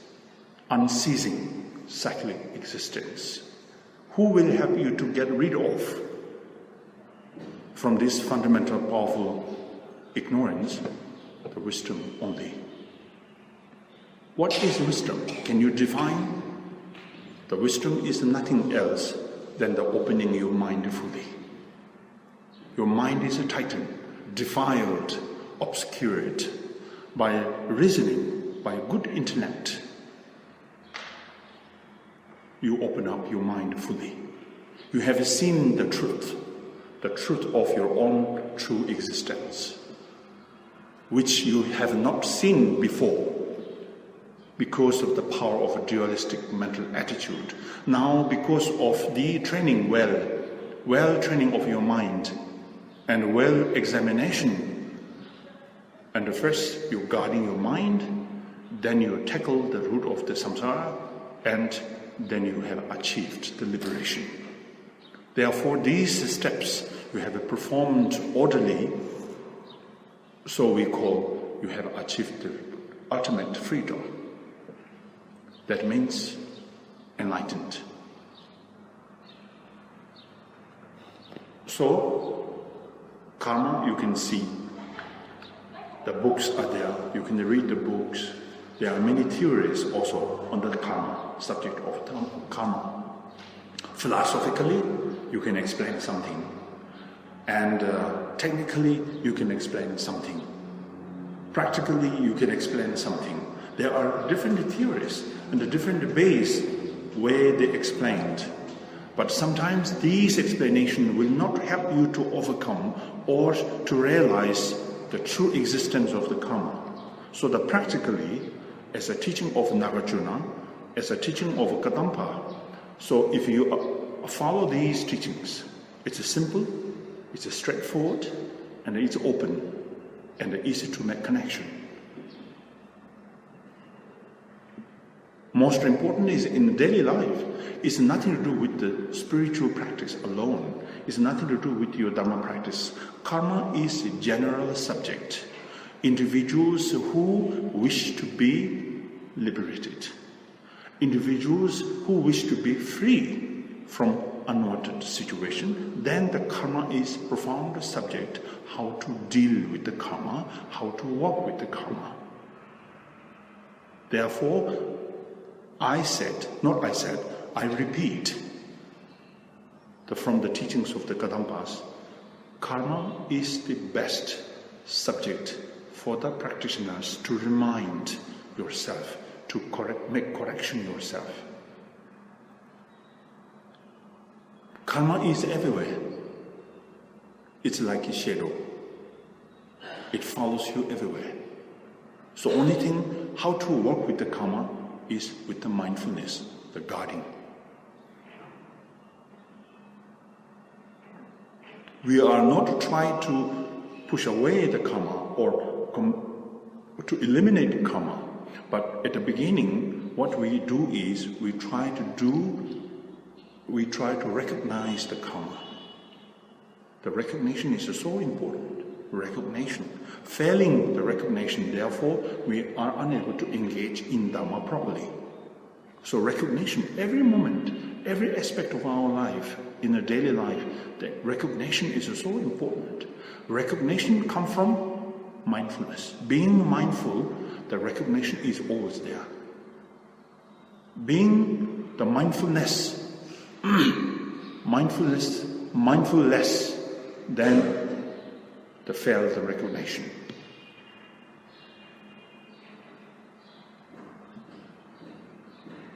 Unceasing cyclic existence. Who will help you to get rid of from this fundamental powerful ignorance? The wisdom only. What is wisdom? Can you define? The wisdom is nothing else than the opening your mind fully. Your mind is a titan, defiled, obscured by reasoning, by good intellect. You open up your mind fully. You have seen the truth of your own true existence, which you have not seen before because of the power of a dualistic mental attitude. Now, because of the training, well training of your mind and well examination, and first you're guarding your mind, then you tackle the root of the samsara, and then you have achieved the liberation. Therefore, these steps you have performed orderly, so we call you have achieved the ultimate freedom. That means enlightened. So, karma, you can see. The books are there. You can read the books. There are many theories also on the karma, subject of karma. Philosophically, you can explain something. And technically, you can explain something. Practically, you can explain something. There are different theories and the different ways where they explained. But sometimes these explanations will not help you to overcome or to realize the true existence of the karma. So that practically, as a teaching of Nagarjuna, as a teaching of Kadampa, so if you follow these teachings, it's simple, it's straightforward, and it's open, and easy to make connection. Most important is in daily life, it's nothing to do with the spiritual practice alone. It's nothing to do with your Dharma practice. Karma is a general subject. Individuals who wish to be liberated. Individuals who wish to be free from unwanted situation, then the karma is profound subject, how to deal with the karma, how to work with the karma. Therefore, I repeat from the teachings of the Kadampas, karma is the best subject for the practitioners to remind yourself, to make correction yourself. Karma is everywhere. It's like a shadow. It follows you everywhere. So only thing, how to work with the karma is with the mindfulness, the guarding. We are not to try to push away the karma or to eliminate karma. But at the beginning, what we do is we try to recognize the karma. The recognition is so important. Recognition. Failing the recognition, therefore, we are unable to engage in Dhamma properly. So recognition, every moment, every aspect of our life, in a daily life, the recognition is so important. Recognition comes from mindfulness. Being mindful, the recognition is always there. Being the mindfulness, mindfulness, then the fails the recognition.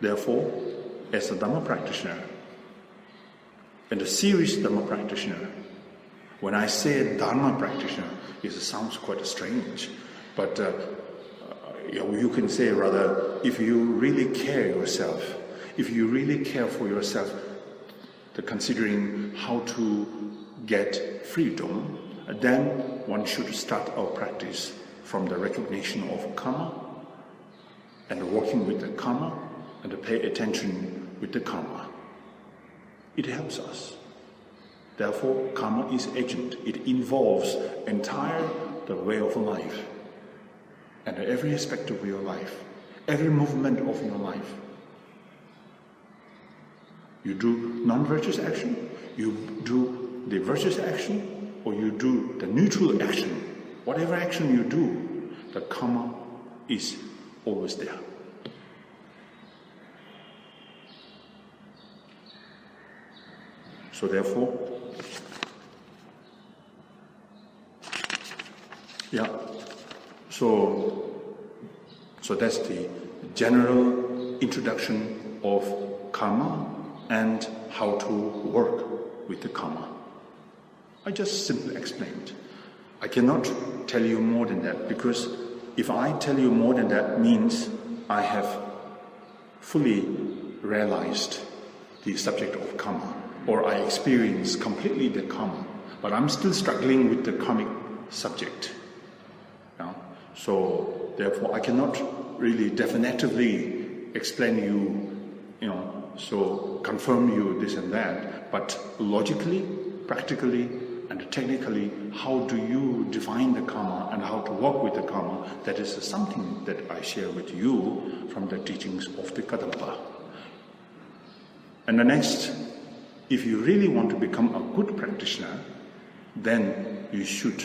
Therefore, as a Dhamma practitioner, and a serious Dhamma practitioner, when I say Dharma practitioner, it sounds quite strange, but you can say rather, if you really care yourself, if you really care for yourself, considering how to get freedom, then one should start our practice from the recognition of karma and working with the karma and to pay attention with the karma. It helps us. Therefore, karma is agent. It involves entire the way of life and every aspect of your life, every movement of your life. You do non-virtuous action, you do the virtuous action, or you do the neutral action. Whatever action you do, the karma is always there. So therefore, so that's the general introduction of karma and how to work with the karma. I just simply explained. I cannot tell you more than that, because if I tell you more than that means I have fully realized the subject of karma, or I experience completely the karma, but I'm still struggling with the karmic subject. So therefore I cannot really definitively explain so confirm you this and that, but logically, practically, and technically, how do you define the karma and how to work with the karma, that is something that I share with you from the teachings of the Kadampa. And the next, if you really want to become a good practitioner, then you should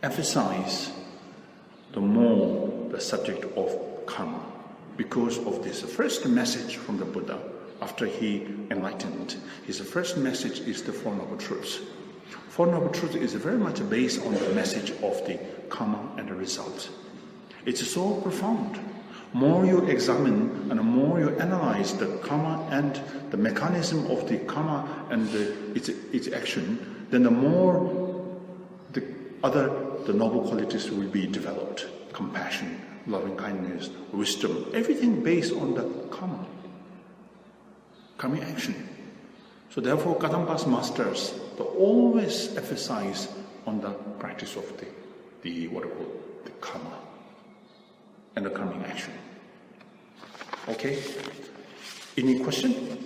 emphasize the subject of karma, because of this first message from the Buddha after he enlightened. His first message is the Four Noble Truths. Four Noble Truths is very much based on the message of the karma and the result. It's so profound. More you examine and the more you analyze the karma and the mechanism of the karma and its action, then the more the noble qualities will be developed. Compassion, loving kindness, wisdom, everything based on the karma action. So therefore, Kadampas masters always emphasize on the practice of the karma and the karmic action. Okay? Any question?